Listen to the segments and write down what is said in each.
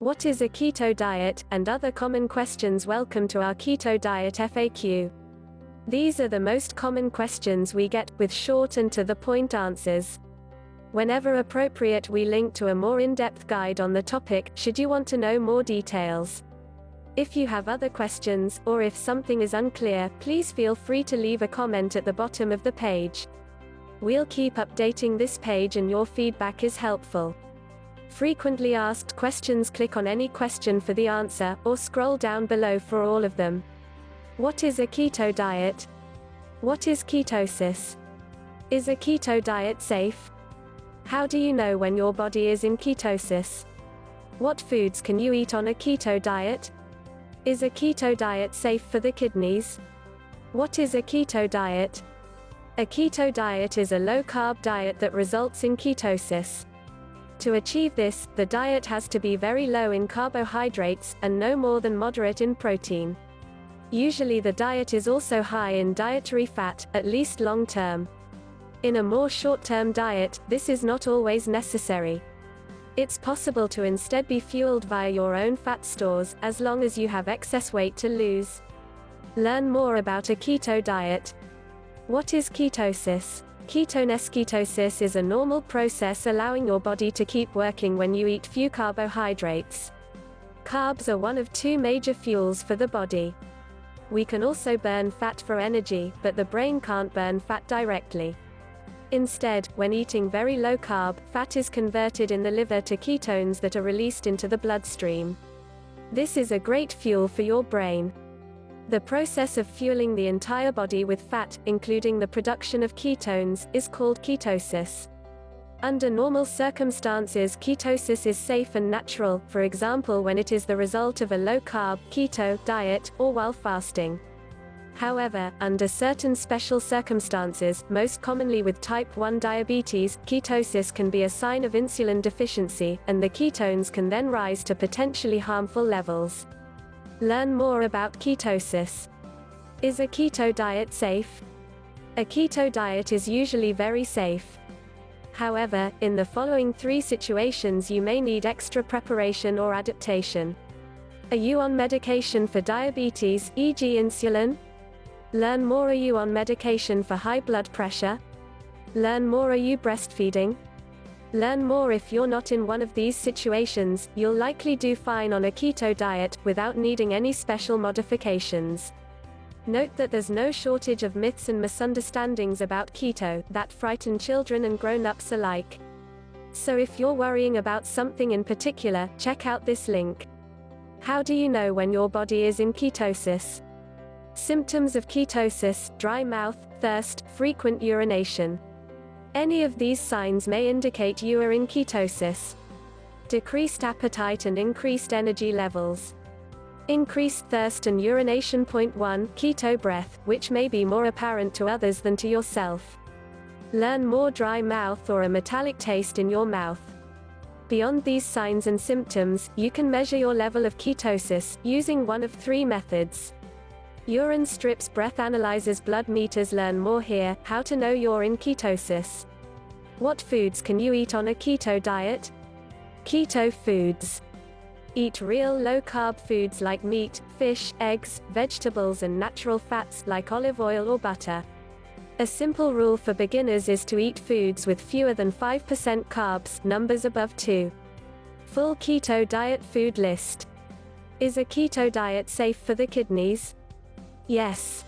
What is a keto diet, and other common questions? Welcome to our Keto Diet FAQ. These are the most common questions we get, with short and to-the-point answers. Whenever appropriate, we link to a more in-depth guide on the topic, should you want to know more details. If you have other questions, or if something is unclear, please feel free to leave a comment at the bottom of the page. We'll keep updating this page and your feedback is helpful. Frequently asked questions: click on any question for the answer, or scroll down below for all of them. What is a keto diet? What is ketosis? Is a keto diet safe? How do you know when your body is in ketosis? What foods can you eat on a keto diet? Is a keto diet safe for the kidneys? What is a keto diet? A keto diet is a low-carb diet that results in ketosis. To achieve this, the diet has to be very low in carbohydrates, and no more than moderate in protein. Usually the diet is also high in dietary fat, at least long-term. In a more short-term diet, this is not always necessary. It's possible to instead be fueled via your own fat stores, as long as you have excess weight to lose. Learn more about a keto diet. What is ketosis? Ketosis is a normal process allowing your body to keep working when you eat few carbohydrates. Carbs are one of two major fuels for the body. We can also burn fat for energy, but the brain can't burn fat directly. Instead, when eating very low carb, fat is converted in the liver to ketones that are released into the bloodstream. This is a great fuel for your brain. The process of fueling the entire body with fat, including the production of ketones, is called ketosis. Under normal circumstances, ketosis is safe and natural, for example when it is the result of a low-carb, keto, diet, or while fasting. However, under certain special circumstances, most commonly with type 1 diabetes, ketosis can be a sign of insulin deficiency, and the ketones can then rise to potentially harmful levels. Learn more about ketosis. Is a keto diet safe? A keto diet is usually very safe. However, in the following 3 situations you may need extra preparation or adaptation. Are you on medication for diabetes, e.g. insulin? Learn more. Are you on medication for high blood pressure? Learn more. Are you breastfeeding? Learn more. If you're not in one of these situations, you'll likely do fine on a keto diet, without needing any special modifications. Note that there's no shortage of myths and misunderstandings about keto, that frighten children and grown-ups alike. So if you're worrying about something in particular, check out this link. How do you know when your body is in ketosis? Symptoms of ketosis: dry mouth, thirst, frequent urination. Any of these signs may indicate you are in ketosis. Decreased appetite and increased energy levels. Increased thirst and urination. 1. Keto breath, which may be more apparent to others than to yourself. Learn more. Dry mouth or a metallic taste in your mouth. Beyond these signs and symptoms, you can measure your level of ketosis, using one of 3 methods. Urine strips, breath analyzers, blood meters. Learn more here: how to know you're in ketosis. What foods can you eat on a keto diet? Keto foods. Eat real low-carb foods like meat, fish, eggs, vegetables and natural fats, like olive oil or butter. A simple rule for beginners is to eat foods with fewer than 5% carbs, numbers above 2. Full keto diet food list. Is a keto diet safe for the kidneys? Yes.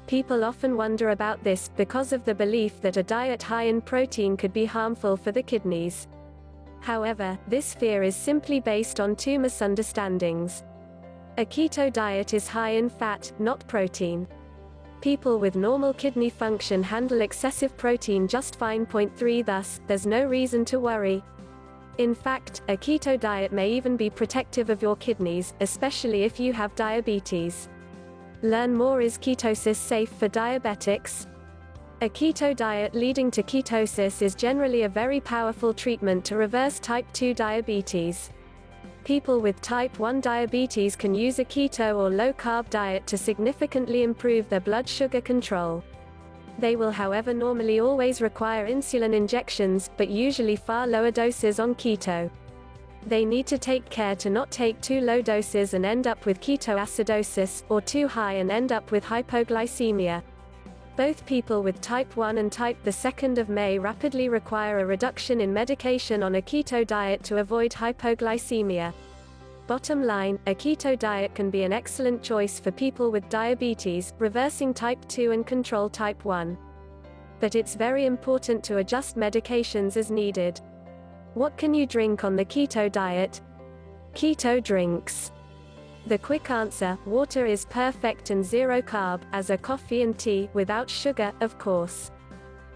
People often wonder about this, because of the belief that a diet high in protein could be harmful for the kidneys. However, this fear is simply based on 2 misunderstandings. A keto diet is high in fat, not protein. People with normal kidney function handle excessive protein just fine. 3. Thus, there's no reason to worry. In fact, a keto diet may even be protective of your kidneys, especially if you have diabetes. Learn more. Is ketosis safe for diabetics? A keto diet leading to ketosis is generally a very powerful treatment to reverse type 2 diabetes. People with type 1 diabetes can use a keto or low-carb diet to significantly improve their blood sugar control. They will, however, normally always require insulin injections, but usually far lower doses on keto. They need to take care to not take too low doses and end up with ketoacidosis, or too high and end up with hypoglycemia. Both people with type 1 and type 2 may rapidly require a reduction in medication on a keto diet to avoid hypoglycemia. Bottom line, a keto diet can be an excellent choice for people with diabetes, reversing type 2 and control type 1. But it's very important to adjust medications as needed. What can you drink on the keto diet? Keto drinks. The quick answer: water is perfect and zero carb, as are coffee and tea, without sugar, of course.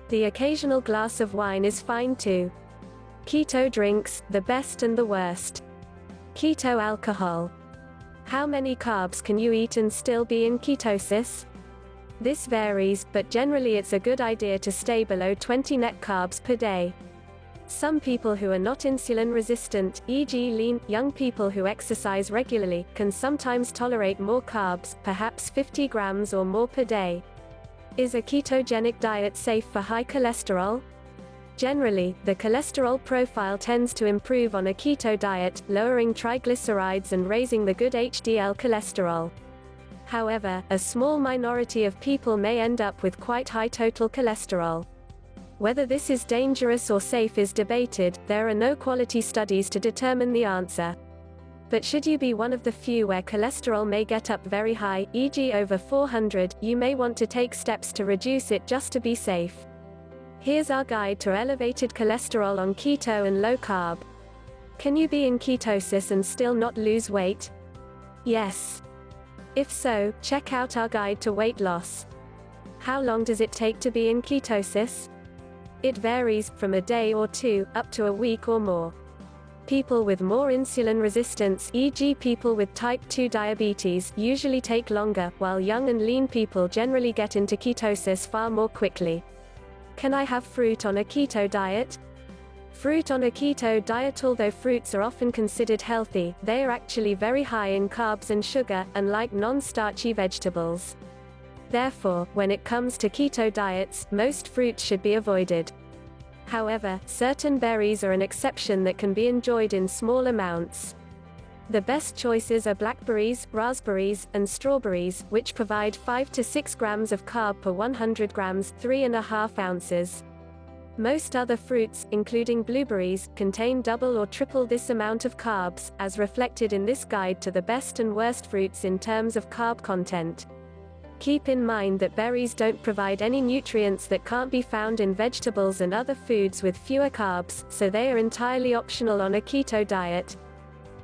The occasional glass of wine is fine too. Keto drinks, the best and the worst. Keto alcohol. How many carbs can you eat and still be in ketosis? This varies, but generally it's a good idea to stay below 20 net carbs per day. Some people who are not insulin resistant, e.g. lean, young people who exercise regularly, can sometimes tolerate more carbs, perhaps 50 grams or more per day. Is a ketogenic diet safe for high cholesterol? Generally, the cholesterol profile tends to improve on a keto diet, lowering triglycerides and raising the good HDL cholesterol. However, a small minority of people may end up with quite high total cholesterol. Whether this is dangerous or safe is debated. There are no quality studies to determine the answer. But should you be one of the few where cholesterol may get up very high, e.g. over 400, you may want to take steps to reduce it just to be safe. Here's our guide to elevated cholesterol on keto and low carb. Can you be in ketosis and still not lose weight? Yes. If so, check out our guide to weight loss. How long does it take to be in ketosis? It varies, from a day or two, up to a week or more. People with more insulin resistance, e.g. people with type 2 diabetes, usually take longer, while young and lean people generally get into ketosis far more quickly. Can I have fruit on a keto diet? Fruit on a keto diet. Although fruits are often considered healthy, they are actually very high in carbs and sugar, unlike non-starchy vegetables. Therefore, when it comes to keto diets, most fruits should be avoided. However, certain berries are an exception that can be enjoyed in small amounts. The best choices are blackberries, raspberries, and strawberries, which provide 5 to 6 grams of carb per 100 grams, 3.5 ounces. Most other fruits, including blueberries, contain double or triple this amount of carbs, as reflected in this guide to the best and worst fruits in terms of carb content. Keep in mind that berries don't provide any nutrients that can't be found in vegetables and other foods with fewer carbs, so they are entirely optional on a keto diet.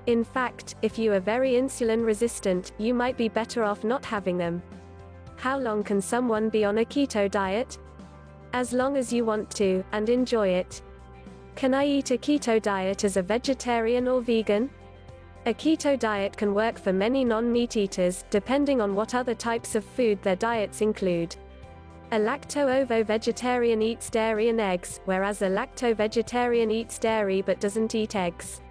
In fact, if you are very insulin resistant, you might be better off not having them. How long can someone be on a keto diet? As long as you want to, and enjoy it. Can I eat a keto diet as a vegetarian or vegan? A keto diet can work for many non-meat eaters, depending on what other types of food their diets include. A lacto-ovo vegetarian eats dairy and eggs, whereas a lacto-vegetarian eats dairy but doesn't eat eggs.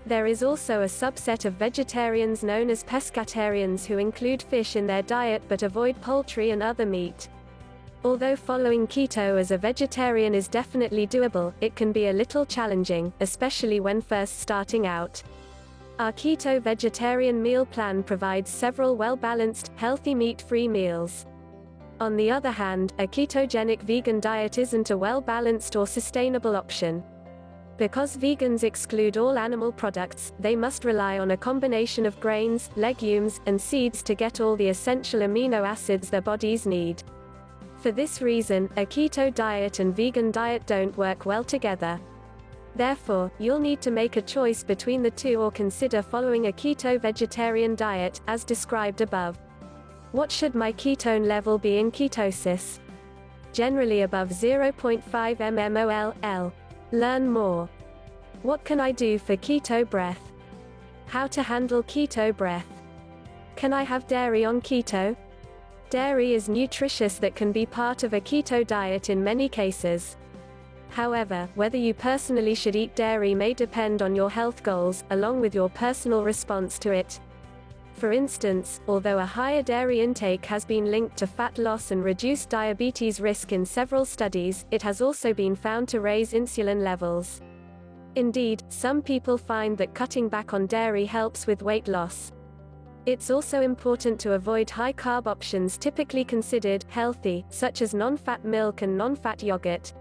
There is also a subset of vegetarians known as pescatarians who include fish in their diet but avoid poultry and other meat. Although following keto as a vegetarian is definitely doable, it can be a little challenging, especially when first starting out. Our keto vegetarian meal plan provides several well-balanced, healthy meat-free meals. On the other hand, a ketogenic vegan diet isn't a well-balanced or sustainable option. Because vegans exclude all animal products, they must rely on a combination of grains, legumes, and seeds to get all the essential amino acids their bodies need. For this reason, a keto diet and vegan diet don't work well together. Therefore, you'll need to make a choice between the two or consider following a keto vegetarian diet, as described above. What should my ketone level be in ketosis? Generally above 0.5 mmol/L. Learn more. What can I do for keto breath? How to handle keto breath. Can I have dairy on keto? Dairy is nutritious that can be part of a keto diet in many cases. However, whether you personally should eat dairy may depend on your health goals, along with your personal response to it. For instance, although a higher dairy intake has been linked to fat loss and reduced diabetes risk in several studies, it has also been found to raise insulin levels. Indeed, some people find that cutting back on dairy helps with weight loss. It's also important to avoid high-carb options typically considered healthy, such as non-fat milk and non-fat yogurt.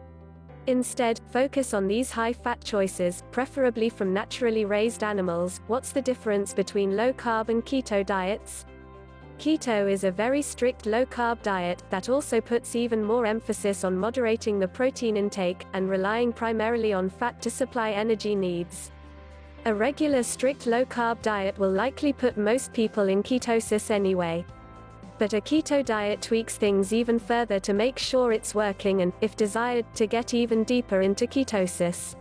Instead, focus on these high-fat choices, preferably from naturally raised animals. What's the difference between low-carb and keto diets? Keto is a very strict low-carb diet that also puts even more emphasis on moderating the protein intake and relying primarily on fat to supply energy needs. A regular strict low-carb diet will likely put most people in ketosis anyway. But a keto diet tweaks things even further to make sure it's working and, if desired, to get even deeper into ketosis.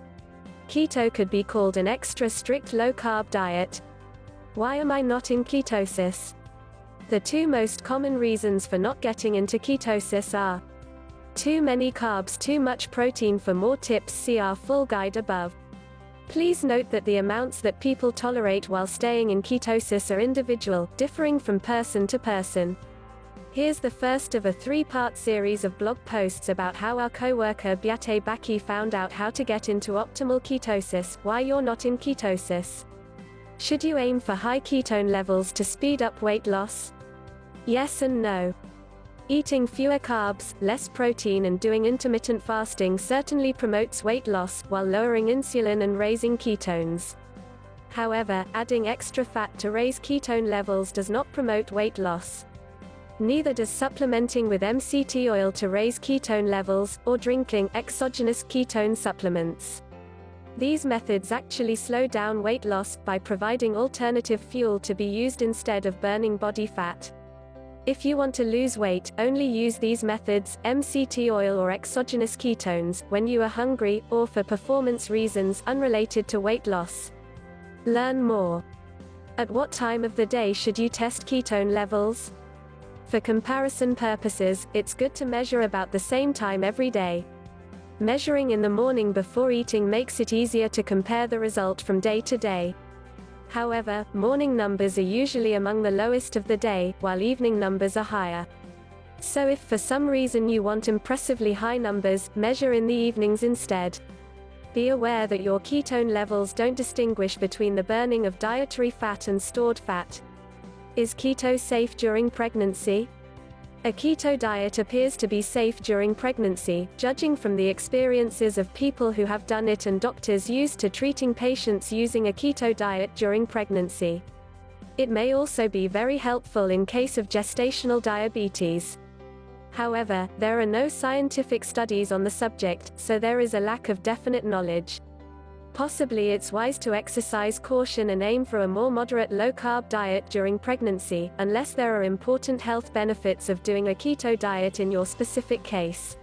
Keto could be called an extra strict low-carb diet. Why am I not in ketosis? The two most common reasons for not getting into ketosis are too many carbs, too much protein. For more tips, see our full guide above. Please note that the amounts that people tolerate while staying in ketosis are individual, differing from person to person. Here's the first of a 3-part series of blog posts about how our co-worker Beate Baki found out how to get into optimal ketosis. Why you're not in ketosis. Should you aim for high ketone levels to speed up weight loss? Yes and no. Eating fewer carbs, less protein and doing intermittent fasting certainly promotes weight loss, while lowering insulin and raising ketones. However, adding extra fat to raise ketone levels does not promote weight loss. Neither does supplementing with MCT oil to raise ketone levels, or drinking exogenous ketone supplements. These methods actually slow down weight loss by providing alternative fuel to be used instead of burning body fat. If you want to lose weight, only use these methods, MCT oil or exogenous ketones, when you are hungry, or for performance reasons unrelated to weight loss. Learn more. At what time of the day should you test ketone levels? For comparison purposes, it's good to measure about the same time every day. Measuring in the morning before eating makes it easier to compare the result from day to day. However, morning numbers are usually among the lowest of the day, while evening numbers are higher. So if for some reason you want impressively high numbers, measure in the evenings instead. Be aware that your ketone levels don't distinguish between the burning of dietary fat and stored fat. Is keto safe during pregnancy? A keto diet appears to be safe during pregnancy, judging from the experiences of people who have done it and doctors used to treating patients using a keto diet during pregnancy. It may also be very helpful in case of gestational diabetes. However, there are no scientific studies on the subject, so there is a lack of definite knowledge. Possibly it's wise to exercise caution and aim for a more moderate low-carb diet during pregnancy, unless there are important health benefits of doing a keto diet in your specific case.